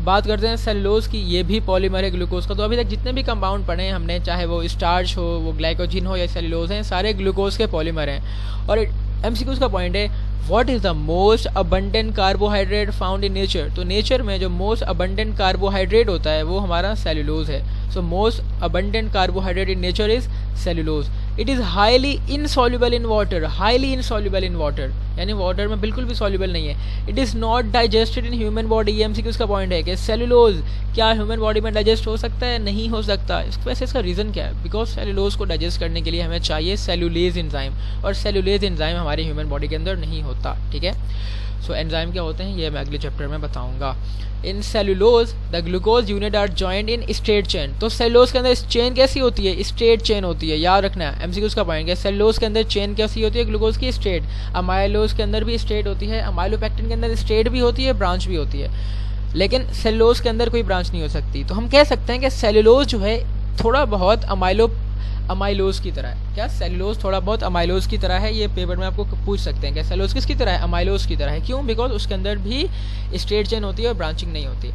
बात करते हैं सेलुलोज की, ये भी पॉलीमर है ग्लूकोज का। तो अभी तक जितने भी कंपाउंड पढ़े हैं हमने, चाहे वो स्टार्च हो, वो ग्लाइकोजन हो या सेलुलोज हैं, सारे ग्लूकोज के पॉलीमर हैं। और एमसीक्यूज का पॉइंट है what is the most abundant carbohydrate found in nature. तो नेचर में जो मोस्ट अबंडेंट कार्बोहाइड्रेट होता है वो हमारा सेलुलोज है। So most abundant carbohydrate in nature is cellulose. It is highly insoluble in water, highly insoluble in water, यानी water में बिल्कुल भी सॉल्युबल नहीं है। It is not digested in human body. MCQs का पॉइंट है कि सेलुलोज क्या ह्यूमन बॉडी में डाइजेस्ट हो सकता है? नहीं हो सकता। वैसे इसका रीज़न क्या है? बिकॉज सेलुलोज को डाइजेस्ट करने के लिए हमें चाहिए सेलुलेज एंजाइम, और सेलुलेज एंजाइम हमारे ह्यूमन बॉडी के अंदर नहीं होता, ठीक है। सो एंजाइम क्या होते हैं ये मैं अगले चैप्टर में बताऊंगा। In cellulose the glucose unit are joined in straight chain. तो सेलुलोज के अंदर चेन कैसी होती है? स्ट्रेट चेन होती है, याद रखना है। एमसीक्यूज का पॉइंट है सेलुलोज के अंदर चेन कैसी होती है? ग्लूकोज की स्ट्रेट। अमाइलोज के अंदर भी स्ट्रेट होती है, अमाइलोपेक्टिन के अंदर स्ट्रेट भी होती है, ब्रांच भी होती है, लेकिन सेलुलोज के अंदर कोई ब्रांच नहीं हो सकती। तो हम कह सकते हैं कि सेलुलोज जो है थोड़ा बहुत अमाइलोज की तरह है। क्या सेलुलोज थोड़ा बहुत अमाइलोज की तरह है? ये पेपर में आपको पूछ सकते हैं कि सेलुलोज किसकी तरह है? अमाइलोज की तरह है। क्यों? बिकॉज उसके अंदर भी स्ट्रेट चेन होती है और ब्रांचिंग नहीं होती।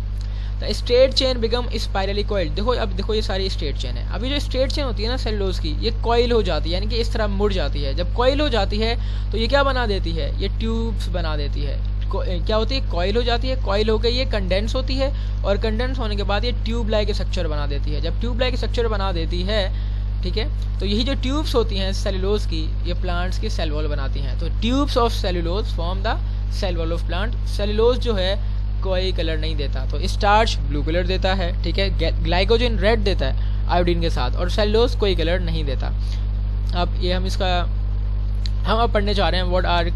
The straight chain become spirally coiled. देखो ये सारी स्ट्रेट चेन है। अभी जो स्ट्रेट चेन होती है ना सेलुलोज की, ये कॉइल हो जाती है, यानी कि इस तरह मुड़ जाती है। जब कॉइल हो जाती है तो ये क्या बना देती है? ये ट्यूब्स बना देती है। क्या होती है? कॉइल हो जाती है। कॉइल होकर ये कंडेंस होती है, और कंडेंस होने के बाद ये ट्यूब लाइक स्ट्रक्चर बना देती है। जब ट्यूब लाइक स्ट्रक्चर बना देती है, ठीक है, तो यही जो ट्यूब्स होती हैं सेलुलोज की, ये प्लांट्स की सेल वॉल बनाती हैं। तो tubes of cellulose form the cell wall of plant. Cellulose जो है कोई कलर नहीं देता, तो स्टार्च ब्लू कलर देता है, ठीक है, ग्लाइकोजन रेड देता है आयोडीन के साथ, और सेलुलोज कोई कलर नहीं देता। अब ये हम अब पढ़ने जा रहे हैं व्हाट आर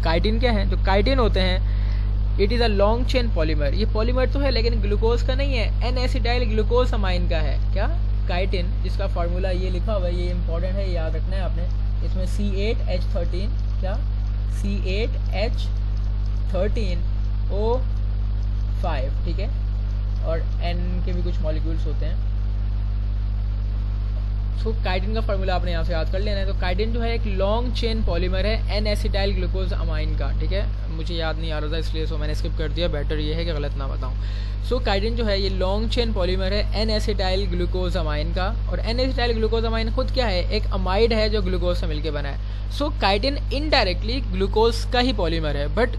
काइटिन क्या है। तो काइटिन होते हैं it is a long chain polymer. ये पॉलीमर तो है लेकिन ग्लूकोज का नहीं है, एन एसिटाइल ग्लूकोज अमाइन का है। क्या? काइटिन, जिसका फार्मूला ये लिखा हुआ है, ये इंपॉर्टेंट है, याद रखना है आपने। इसमें C8H13, क्या? C8H13O5, ठीक है, और N के भी कुछ मॉलिक्यूल्स होते हैं। सो काइटिन का फार्मूला आपने यहाँ से याद कर लेना है। तो काइटिन जो है एक लॉन्ग चेन पॉलीमर है एन एसिटाइल ग्लूकोज अमाइन का, ठीक है। मुझे याद नहीं आ रहा था इसलिए मैंने स्किप कर दिया। बेटर ये है कि गलत ना बताऊँ। सो काइटिन जो है ये लॉन्ग चेन पॉलीमर है एन एसिटाइल ग्लूकोज अमाइन का। और एन एसिटाइल ग्लूकोज अमाइन खुद क्या है? एक अमाइड है जो ग्लूकोज से मिलकर बना है। सो काइटिन इनडायरेक्टली ग्लूकोज का ही पॉलीमर है, बट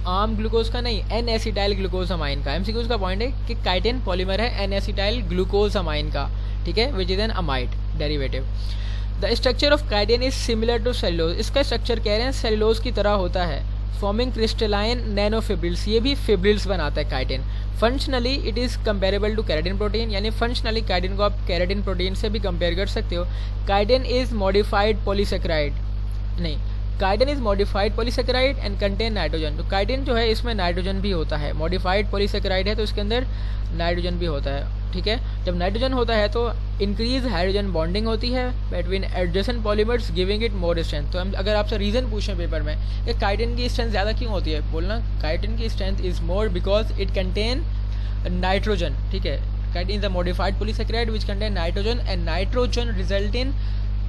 आम ग्लूकोज का नहीं, एन एसिटाइल ग्लूकोज अमाइन का। एमसीक्यूज का पॉइंट है कि काइटिन पॉलीमर है एन एसिटाइल ग्लूकोज अमाइन का, ठीक है, which is an amide derivative. The structure of chitin is similar to cellulose. इसका स्ट्रक्चर कह रहे हैं सेलुलोज की तरह होता है, फॉर्मिंग क्रिस्टलाइन नैनोफिब्रिल्स। ये भी फिब्रिल्स बनाता है chitin. Functionally it is comparable to keratin protein, यानी फंक्शनली काइटिन को आप केराटिन प्रोटीन से भी कंपेयर कर सकते हो। काइटिन इज मॉडिफाइड पॉलीसेकेराइड, नहीं, chitin is modified polysaccharide and contain nitrogen. तो काइटिन जो है इसमें नाइट्रोजन भी होता है। मॉडिफाइड पॉलीसेकेराइड है तो इसके अंदर नाइट्रोजन भी होता है, ठीक है। जब नाइट्रोजन होता है तो इंक्रीज हाइड्रोजन बॉन्डिंग होती है between adjacent polymers giving it more strength. तो हम अगर आपसे रीज़न पूछें पेपर में कि काइटिन की स्ट्रेंथ ज़्यादा क्यों होती है, बोलना काइटिन की strength is more because it contain nitrogen, ठीक है। Chitin is a modified polysaccharide which contain nitrogen and nitrogen result in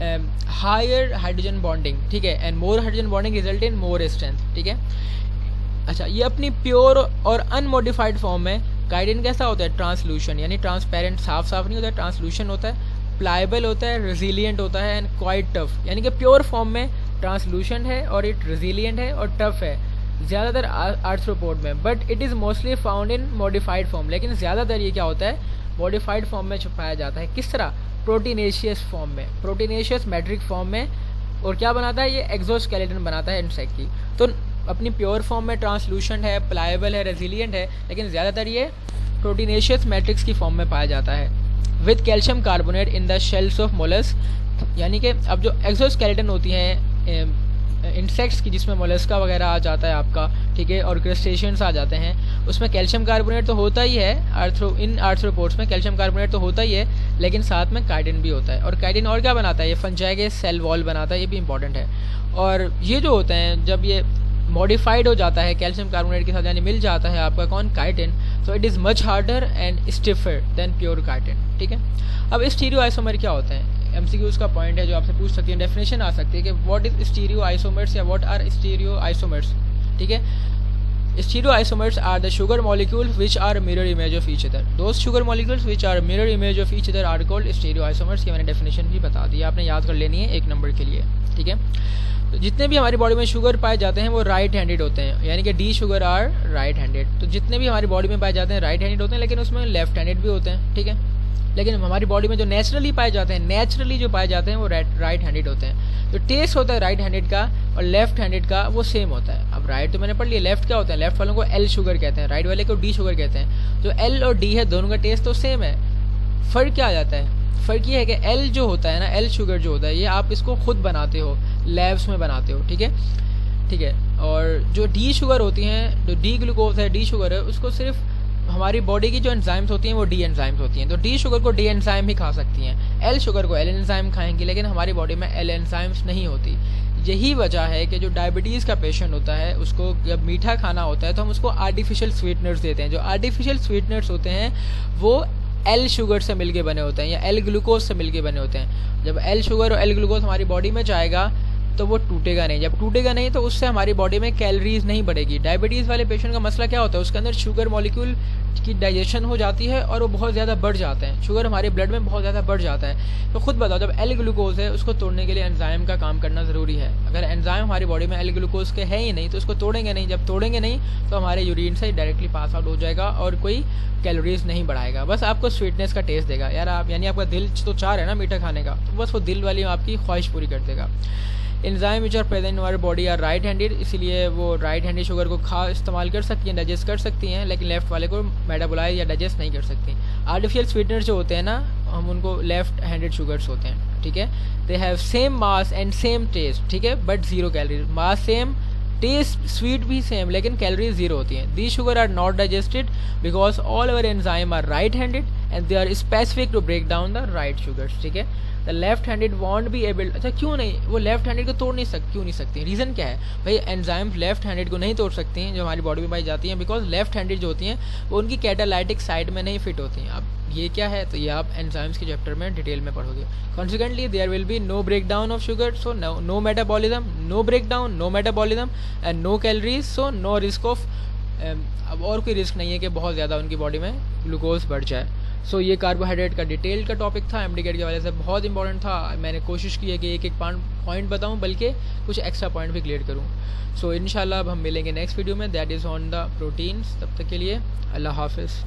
higher hydrogen bonding, ठीक है, and more hydrogen bonding result in more strength, ठीक है। अच्छा, ये अपनी प्योर और अनमोडिफाइड फॉर्म में काइटिन कैसा होता है? ट्रांसलूशन, यानी ट्रांसपेरेंट, साफ नहीं होता है, ट्रांसलूशन होता है, प्लाइबल होता है, रेजिलियंट होता है एंड क्वाइट टफ। यानी कि प्योर फॉर्म में ट्रांसलूशन है और इट रेजिलियंट है और टफ है ज़्यादातर आर्थ्रोपोड में, but it is mostly found in modified form. लेकिन ज़्यादातर ये क्या होता है? मॉडिफाइड फॉर्म में छुपाया जाता है। किस तरह? प्रोटीनेशियस फॉर्म में, प्रोटीनेशियस मैट्रिक फॉर्म में। और क्या बनाता है ये, एक्सोस्केलेटन बनाता है इंसेक्ट की। तो अपनी प्योर फॉर्म में ट्रांसलूसेंट है, प्लाएबल है, रेजिलिएंट है, लेकिन ज़्यादातर ये प्रोटीनेशियस मैट्रिक्स की फॉर्म में पाया जाता है। With calcium carbonate in the shells of mollusc, यानी कि अब जो एक्सोस्केलेटन होती हैं इंसेक्ट्स की, जिसमें मोलस्का वगैरह आ जाता है आपका, ठीक है, और क्रस्टेशियंस आ जाते हैं, उसमें कैल्शियम कार्बोनेट तो होता ही है। इन आर्थ्रोपोड्स में कैल्शियम कार्बोनेट तो होता ही है, लेकिन साथ में काइटिन भी होता है। और काइटिन और क्या बनाता है, ये फंजाई के सेल वॉल बनाता है, ये भी इंपॉर्टेंट है। और ये जो होते हैं, जब ये मॉडिफाइड हो जाता है कैल्शियम कार्बोनेट के साथ, यानी मिल जाता है आपका कौन, काइटिन, तो it is much harder and stiffer than pure chitin, ठीक है। अब स्टीरियो आइसोमर क्या होते हैं, MCQs का पॉइंट है जो आपसे पूछ सकती है, डेफिनेशन आ सकती है कि व्हाट इज स्टीरियो आइसोमर्स या व्हाट आर स्टीरियो आइसोमर्स, ठीक है। Stereo isomers are the sugar molecules which are mirror image of each other. Those sugar molecules which are mirror image of each other are called stereo isomers. ये मैंने definition भी बता दी, आपने याद कर लेनी है 1 नंबर के लिए, ठीक है। तो जितने भी हमारी बॉडी में शुगर पाए जाते हैं वो राइट हैंडेड होते हैं, यानी कि D sugar are right handed. तो जितने भी हमारी बॉडी में पाए जाते हैं राइट हैंडेड होते हैं, लेकिन उसमें लेफ्ट हैंडेड भी होते हैं, ठीक है। लेकिन हमारी बॉडी में जो नेचुरली पाए जाते हैं, वो राइट हैंडेड होते हैं। तो टेस्ट होता है राइट हैंडेड का और लेफ्ट हैंडेड का वो सेम होता है। अब राइट तो मैंने पढ़ लिया, लेफ्ट क्या होता है, लेफ्ट वालों को एल शुगर कहते हैं, राइट वाले को डी शुगर कहते हैं। जो एल और डी है दोनों का टेस्ट तो सेम है, फ़र्क क्या आ जाता है, फ़र्क ये है कि एल जो होता है ना, एल शुगर जो होता है, ये आप इसको खुद बनाते हो, लैब्स में बनाते हो, ठीक है, ठीक है। और जो डी शुगर होती हैं, जो डी ग्लूकोज है, डी शुगर है, उसको सिर्फ हमारी बॉडी की जो एंजाइम्स होती हैं वो डी एंजाइम्स होती हैं, तो डी शुगर को डी एंजाइम ही खा सकती हैं, एल शुगर को एल एंजाइम खाएंगी, लेकिन हमारी बॉडी में एल एंजाइम्स नहीं होती। यही वजह है कि जो डायबिटीज़ का पेशेंट होता है उसको जब मीठा खाना होता है तो हम उसको आर्टिफिशियल स्वीटनर्स देते हैं। जो आर्टिफिशियल स्वीटनर्स होते हैं वो एल शुगर से मिलके बने होते हैं या एल ग्लूकोज से मिलके बने होते हैं। जब एल शुगर और एल ग्लूकोज हमारी बॉडी में जाएगा तो वो टूटेगा नहीं, जब टूटेगा नहीं तो उससे हमारी बॉडी में कैलोरीज नहीं बढ़ेगी। डायबिटीज़ वाले पेशेंट का मसला क्या होता है, उसके अंदर शुगर मॉलिक्यूल की डाइजेशन हो जाती है और वो बहुत ज़्यादा बढ़ जाते हैं, शुगर हमारे ब्लड में बहुत ज़्यादा बढ़ जाता है। तो खुद बताओ, जब एल ग्लूकोज है उसको तोड़ने के लिए एंजाइम का काम करना ज़रूरी है। अगर एंजाइम हमारी बॉडी में एल ग्लूकोज के है ही नहीं तो उसको तोड़ेंगे नहीं, जब तोड़ेंगे नहीं तो हमारे यूरिन से डायरेक्टली पास आउट हो जाएगा और कोई कैलोरीज नहीं बढ़ाएगा, बस आपको स्वीटनेस का टेस्ट देगा। यार आप, यानी आपका दिल तो चाह रहा है ना मीठा खाने का, तो बस वो दिल वाली आपकी ख्वाहिश पूरी कर देगा। Enzyme which are present in our body are right handed, इसीलिए वो राइट हैंडेड शुगर को इस्तेमाल कर सकती हैं, डाइजेस्ट कर सकती हैं, लेकिन लेफ्ट वाले को मेटाबोलाइज या डाइजेस्ट नहीं कर सकती। आर्टिफिशियल स्वीटनर जो होते हैं ना, हम उनको लेफ्ट हैंडेड शुगर्स होते हैं, ठीक है। They have same mass and same taste, ठीक है, but 0 calorie, mass same, taste sweet भी सेम, लेकिन कैलोरीज 0 होती हैं। These sugar are not digested because all our enzyme are right handed and they are specific to break down the right sugars, ठीक है। The left handed won't be able, अच्छा क्यों नहीं, वो लेफ्ट हैंडेड को तोड़ नहीं क्यों नहीं सकती, रीज़न क्या है भाई, एंजाइम्स लेफ्ट हैंडेड को नहीं तोड़ सकती हैं जो हमारी बॉडी में पाई जाती हैं, बिकॉज लेफ्ट हैंडेड जो होती हैं वो उनकी कैटालाइटिक साइड में नहीं फिट होती हैं। अब ये क्या है, तो ये आप एंजाइम्स के चैप्टर में डिटेल में पढ़ोगे। Consequently there will be no break down of sugar, so no metabolism, no break down, no metabolism and no calories, so no risk of, अब और कोई रिस्क नहीं है कि बहुत ज़्यादा उनकी बॉडी में ग्लूकोज बढ़ जाए। सो ये कार्बोहाइड्रेट का डिटेल का टॉपिक था, एमडीकेट की वजह से बहुत इंपॉर्टेंट था। मैंने कोशिश की है कि एक पॉइंट बताऊं, बल्कि कुछ एक्स्ट्रा पॉइंट भी क्लियर करूं। सो इंशाल्लाह अब हम मिलेंगे नेक्स्ट वीडियो में, that is on the proteins. तब तक के लिए अल्लाह हाफिज़।